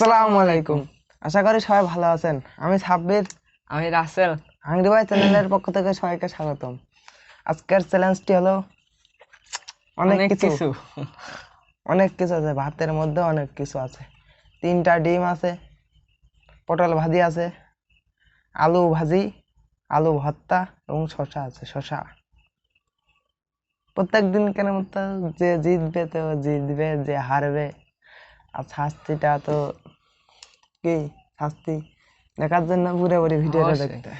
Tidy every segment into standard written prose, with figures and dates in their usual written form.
আসসালামু আলাইকুম। আশা করি সবাই ভালো আছেন। আমি সাব্বির, আমি রাসেল। আংটি ভাই চ্যানেলের পক্ষ থেকে সবাইকে স্বাগতম। আজকের চ্যালেঞ্জটি হলো অনেক কিছু আছে। ভাতের মধ্যে অনেক কিছু আছে। 3টা ডিম আছে, পটল ভাজি আছে, আলু ভাজি, আলু ভর্তা এবং শসা আছে। প্রত্যেক দিন কেন মতো যে জিতবে তো জিতবে, যে হারবে আর শাস্তিটা তো কি শাস্তি দেখার জন্য পুরোপুরি ভিডিওটা দেখতে।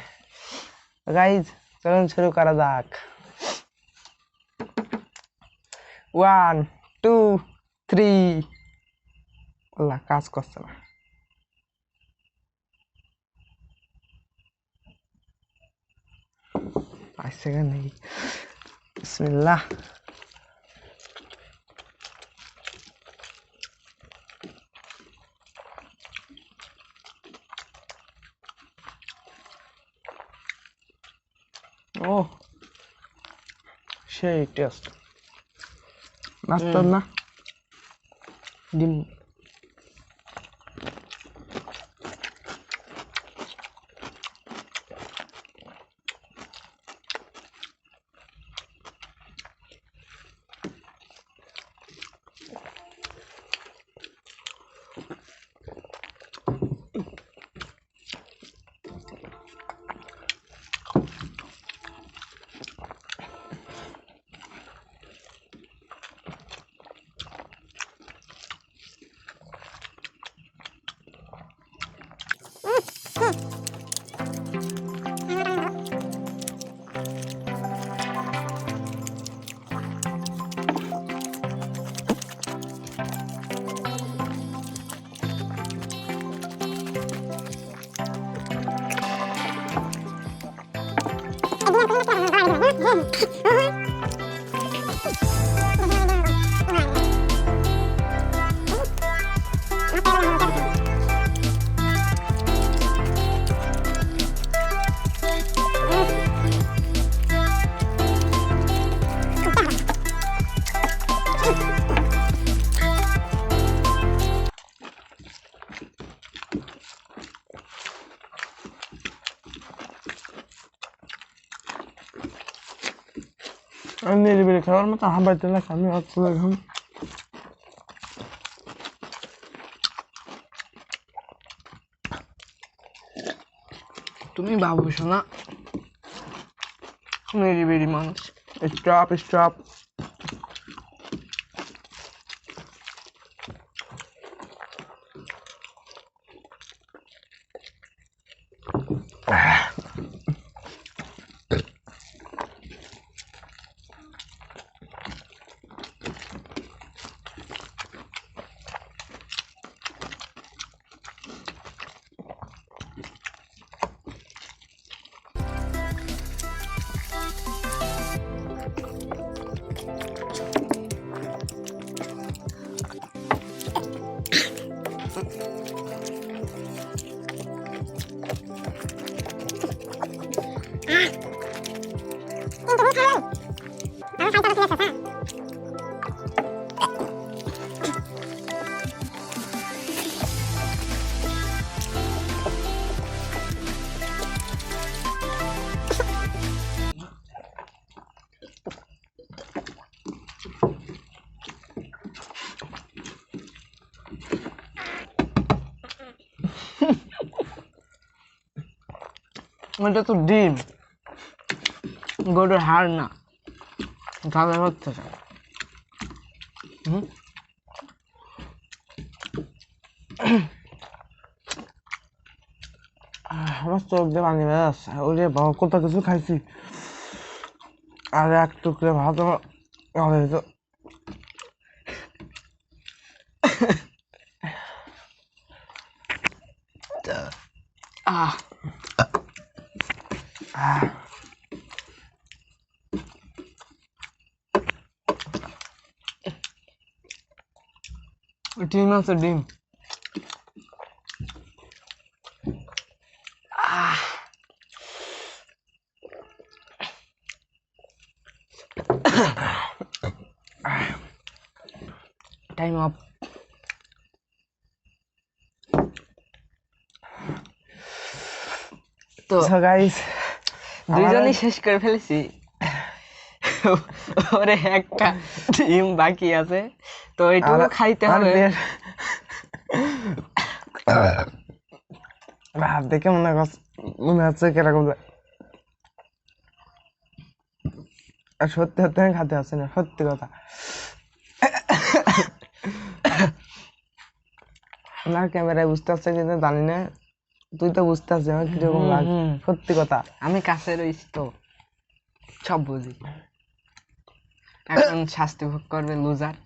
গাইজ চলুন শুরু করা যাক। 1 2 3 আল্লাহ কাজ করছে না। সেকেন্ড নেই। বিসমিল্লাহ। ও সেই টেস্ট নাস্তার না ডিম। আমি নিরিবিলি খাবার মতো হাঁপাইতে না, আমি অত এখন তুমি বাবু শোনা নিরিবিলি মানুষ। স্টপ। এটা তো ডিম, গরুর হাড় না, তাহলে হচ্ছে আমার চোখ দিয়ে পানি বেড়ে যাচ্ছে। ওই যে কত কিছু খাইছি, আর এক টুকরে ভাত আমার তো ডিম আছে ডিম। Time up. তো সো গাইস দুইজনই শেষ করে ফেলেছি ওরে একটা ডিম বাকি আছে তো এইটুকু খাইতে হবে ভাব দেখে মনে হচ্ছে কিরকম আর সত্যি সত্যি আমি খাতে আসছি না, সত্যি কথা। না ক্যামেরায় বুঝতে পারছে কিন্তু জানি না, তুই তো বুঝতে পারছিস আমার কিরকম লাগে, সত্যি কথা। আমি কাছে রয়েছি তো সব বুঝি। এখন শাস্তি ভোগ করবে লুজার।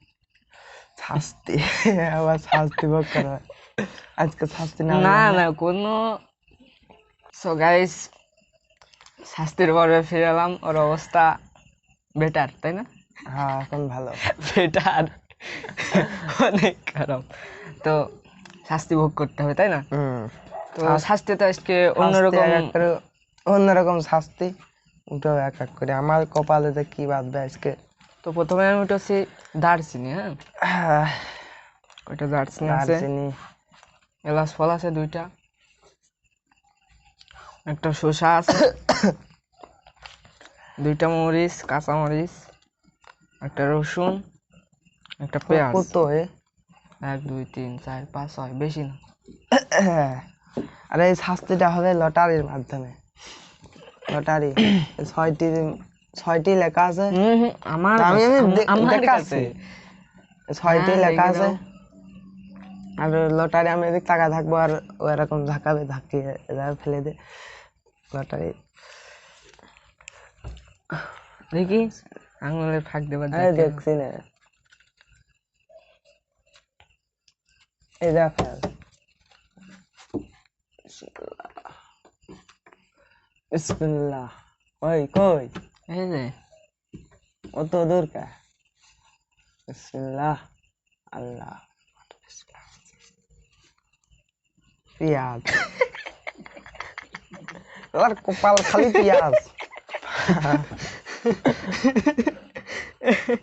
শাস্তি? আবার শাস্তি ভোগ করা? আজকে শাস্তি না না না কোনো। সো গাইস শাস্তির পর্বে ফিরে এলাম, ওর অবস্থা বেটার তাই না? হ্যাঁ এখন ভালো, বেটার, অনেক খারাপ। তো শাস্তি ভোগ করতে হবে তাই না? তো শাস্তি তো আজকে অন্যরকম, অন্যরকম শাস্তি। উঠাও এক এক করে, আমার কপালেতে কি বাঁধবে আজকে। তো প্রথমে আমি উঠেছি দারচিনি। হ্যাঁ ওইটা দারচিনি আছে, এলাচ ফল আছে 2টা, একটা শসা আছে, 2টা মরিচ, কাঁচা মরিচ, একটা রসুন, একটা পেঁয়াজ। কত 1 2 3 4 5 6, বেশি না। আরে এই শাস্তিটা হবে লটারির মাধ্যমে। লটারি 6টি লেখা আছে, আমার দেখাচ্ছি 6টি লেখা আছে। আর লটারি আমি এদিক টাকা থাকবো আর ও এরকম ঝাঁকাবে, ঝাঁকিয়ে ফেলে দে লটারি। দেখি আঙুলের ফাঁক দেবার দেখছি না, এই দেখ বিসমিল্লাহ। ওই কই এই যে অত দূর কা? বিসমিল্লাহ আল্লাহ। পেঁয়াজ, আর কপাল খালি পেঁয়াজ।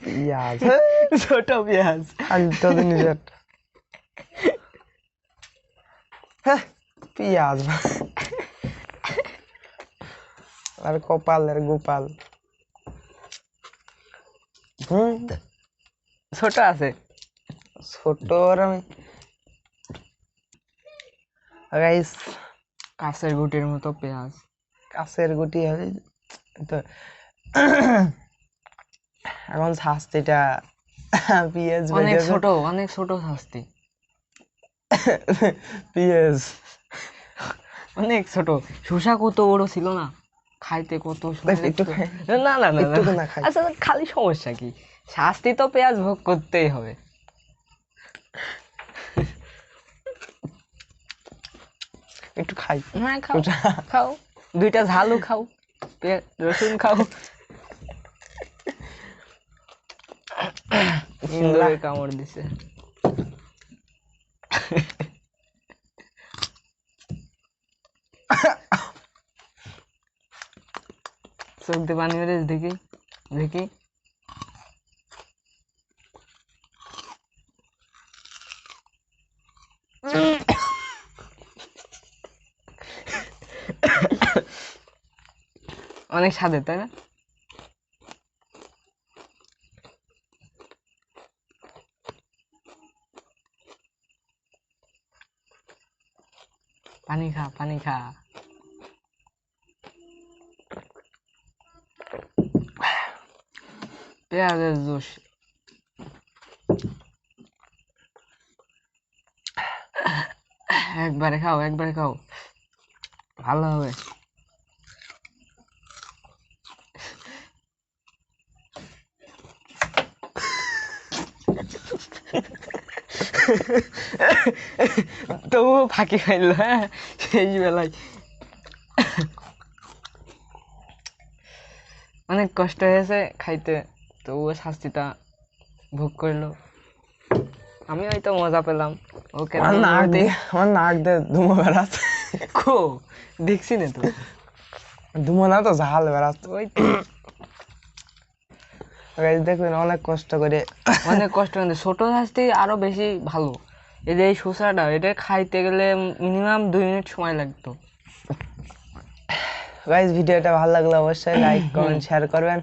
পেঁয়াজ, ছোট পেঁয়াজ, ফালতু জিনিস একটা। পেঁয়াজ আর কপালের গোপাল। ছোট আছে, ছোট আমি গাইস কাছের গুটির মতো পেঁয়াজ, কাছের গুটি হবে তো। এখন শাস্তিটা পেঁয়াজ, অনেক ছোট শাস্তি। পেঁয়াজ অনেক ছোট। শসা কত বড় ছিল না, খাইতে কত সময় লাগতো। না না না, আচ্ছা খালি সমস্যা কি, শাস্তি তো পেঁয়াজ ভোগ করতেই হবে। একটু খাই। হ্যাঁ খাও খাও, 2টা ঝালু খাও, রসুন খাও। ইন্দুরে কামড় দিছে। চোখ দিয়ে পানি বেরিয়েছে, দেখি দেখি। অনেক স্বাদের তাই না? পানি খা, পানি খা। পেঁয়াজের জুস। একবারে খাও, একবারে খাও, ভালো হবে। তবু ফাঁকি খাইল। হ্যাঁ সেই বেলায় অনেক কষ্ট হয়েছে খাইতে, তবুও শাস্তিটা ভোগ করলো। আমি হয়তো মজা পেলাম, ওকে আমার নাক দিয়ে ধুমো বেড়াচ্ছে। কো দেখছি না তো, ধুমো না তো ঝাল বেড়াচ্ছে। ওই তো দেখবেন অনেক কষ্ট করে, অনেক কষ্ট করে। ছোট শাস্তি আরো বেশি ভালো। এই যে এই শসাটা, এটা খাইতে গেলে মিনিমাম 2 মিনিট সময় লাগতো। গাইস ভিডিওটা ভালো লাগলে অবশ্যই লাইক কমেন্ট শেয়ার করবেন।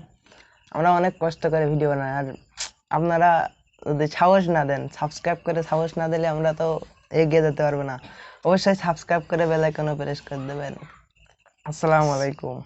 আমরা অনেক কষ্ট করে ভিডিও বানাই, আর আপনারা যদি সাহস না দেন, সাবস্ক্রাইব করে সাহস না দিলে আমরা তো এগিয়ে যেতে পারবো না। অবশ্যই সাবস্ক্রাইব করে বেল আইকনে প্রেস করে দেবেন। আসসালামু আলাইকুম।